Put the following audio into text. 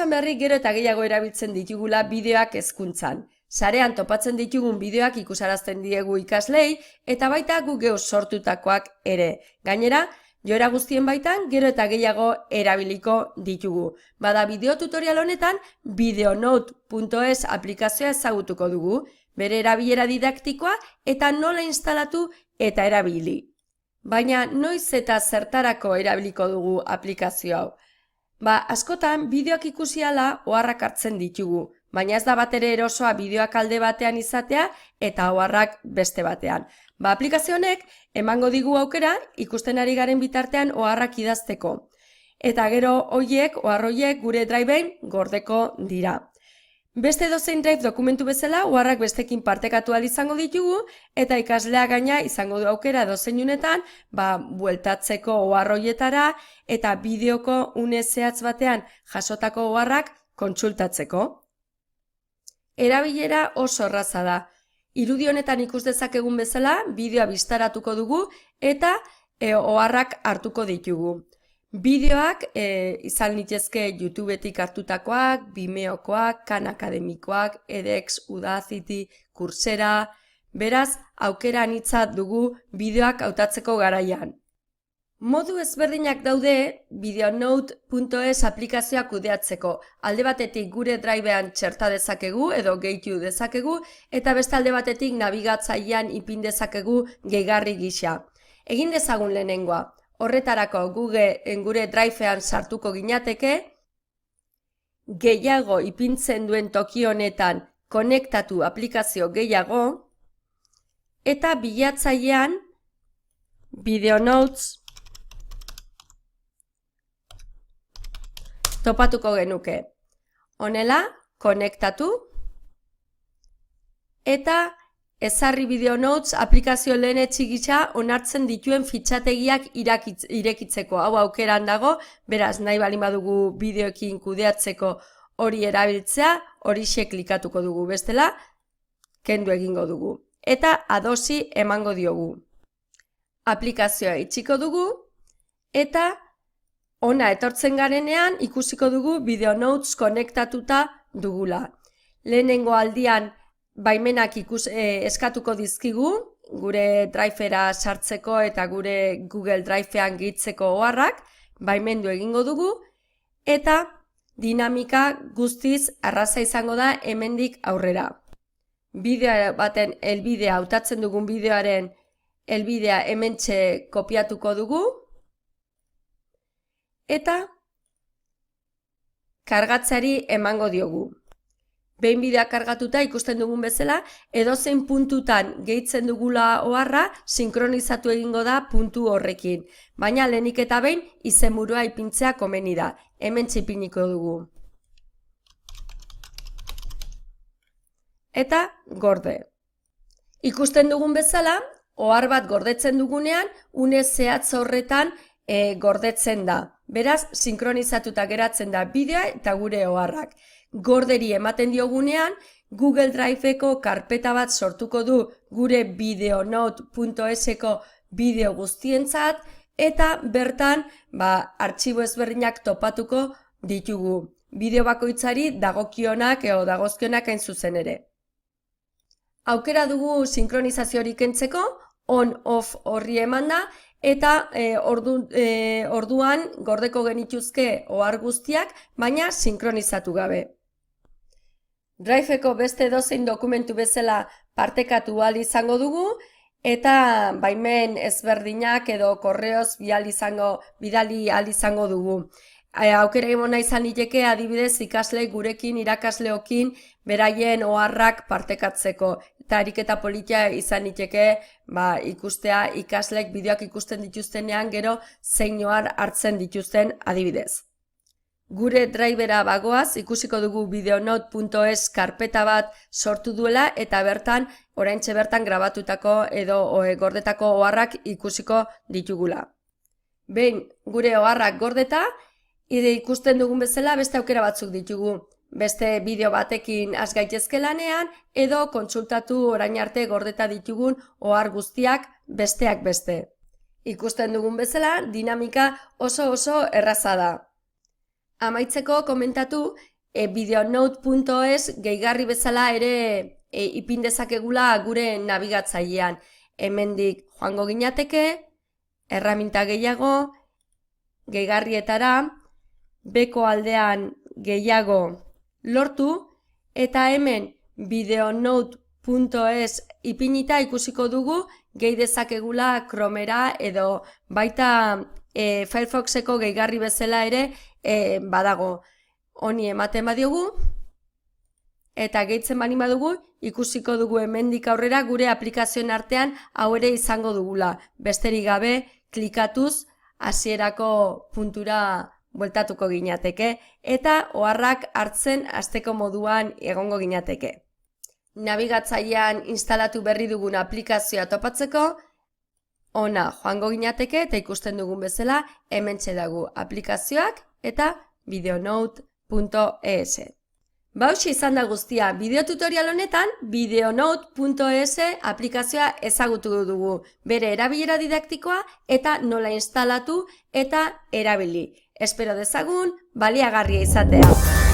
esan berri gero eta gehiago erabiltzen ditugula bideoak hezkuntzan. Sarean topatzen ditugun bideoak ikusarazten diegu ikaslei eta baita gu geu sortutakoak ere. Gainera, joera guztien baitan gero eta gehiago erabiliko ditugu. Bada bideo tutorial honetan videonote.es aplikazioa ezagutuko dugu, bere erabilera didaktikoa eta nola instalatu eta erabili. Baina noiz eta zertarako erabiliko dugu aplikazio hau? Askotan bideoak ikusi ahala oharrak hartzen ditugu, baina ez da batere erosoa bideoak alde batean izatea eta oharrak beste batean. Aplikazio honek emango digu aukera ikusten ari garen bitartean oharrak idazteko. Eta gero ohar horiek gure driveen gordeko dira. Beste dozein drive dokumentu bezala oharrak bestekin partekatu ahal izango ditugu eta ikaslea gaina izango du aukera dozeinunetan bueltatzeko ohar horietara eta bideoko une zehatz batean jasotako oharrak kontsultatzeko. Erabilera oso erraza da. Irudi honetan ikus dezakegun bezala bideoa bistaratuko dugu eta oharrak hartuko ditugu. Bideoak izan litezke YouTubetik hartutakoak, Vimeokoak, Khan Akademikoak, edX, Udacity, Coursera, beraz aukera anitza dugu bideoak hautatzeko garaian. Modu ezberdinak daude videonote.es aplikazioa kudeatzeko. Alde batetik gure drivean txerta dezakegu edo gehitu dezakegu eta beste alde batetik nabigatzailean ipin dezakegu gehigarri gisa. Egin dezagun lehenengoa. Horretarako gure drivean sartuko ginateke, gehiago ipintzen duen toki honetan konektatu aplikazio gehiago, eta bilatzailean Videonotes topatuko genuke. Honela, konektatu, eta ezarri Videonotes aplikazio lehenetsi gisa onartzen dituen fitxategiak irekitzeko. Hau aukeran dago, beraz nahi baldin badugu bideoekin kudeatzeko hori erabiltzea, horixe klikatuko dugu bestela, kendu egingo dugu. Eta adosi emango diogu. Aplikazioa itxiko dugu eta ona etortzen garenean ikusiko dugu Videonotes konektatuta dugula. Lehenengo aldian baimenak eskatuko dizkigu, gure drivera sartzeko eta gure Google Drivean gehitzeko oharrak, baimendu egingo dugu, eta dinamika guztiz erraza izango da hemendik aurrera. Bideo baten helbidea, hautatzen dugun bideoaren helbidea hementxe kopiatuko dugu, eta kargatzeari emango diogu. Behin bideoa kargatuta ikusten dugun bezala, edozein puntutan gehitzen dugula oharra sinkronizatu egingo da puntu horrekin. Baina lehenik eta behin izenburua ipintzea komeni da. Hemen ipiniko dugu. Eta gorde. Ikusten dugun bezala, ohar bat gordetzen dugunean, une zehatz horretan gordetzen da. Beraz, sinkronizatuta geratzen da bideoa eta gure oharrak. Gorderi ematen diogunean, Google Driveko karpeta bat sortuko du gure videonote.eseko bideo guztientzat eta bertan artxibo ezberdinak topatuko ditugu. Bideo bakoitzari dagokionak edo dagozkionak hain zuzen ere. Aukera dugu sinkronizaziorik kentzeko, on-off horri eman da, eta orduan gordeko genituzke ohar guztiak, baina sinkronizatu gabe. Driveko beste edozein dokumentu bezala partekatu ahal izango dugu, eta baimen ezberdinak edo korreoz bidali ahal izango dugu. Aukera emona izan liteke adibidez ikasle gurekin irakasleokin beraien oharrak partekatzeko. Eta ariketa politia izan liteke ikustea ikaslek bideoak ikusten dituztenean gero zein ohar hartzen dituzten adibidez. Gure drivera bagoaz ikusiko dugu videonote.es karpeta bat sortu duela eta bertan oraintxe bertan grabatutako edo gordetako oharrak ikusiko ditugula. Behin gure oharrak gordeta, ikusten dugun bezala beste aukera batzuk ditugu. Beste bideo batekin has gaitezke lanean edo kontsultatu orain arte gordeta ditugun ohar guztiak besteak beste. Ikusten dugun bezala dinamika oso erraza da. Amaitzeko komentatu videonote.es gehigarri bezala ere ipin dezakegula gure nabigatzailean. Hemendik joango ginateke, erraminta gehiago, gehigarrietara, beko aldean gehiago lortu, eta hemen videonote.es ipinita ikusiko dugu gehi dezakegula Chromera edo baita Firefoxeko gehigarri bezala ere badago. Honi ematen badiogu, eta gehitzen bani badugu, ikusiko dugu hemendik aurrera gure aplikazioen artean hau ere izango dugula. Besterik gabe, klikatuz hasierako puntura bueltatuko ginateke, eta oharrak hartzen hasteko moduan egongo ginateke. Nabigatzailean instalatu berri dugun aplikazioa topatzeko, ona joango ginateke eta ikusten dugun bezala hementxe dago aplikazioak eta videonote.es. Hauxe izan da guztia, bideotutorial honetan videonote.es aplikazioa ezagutu dugu, bere erabilera didaktikoa eta nola instalatu eta erabili. Espero dezagun baliagarria izatea.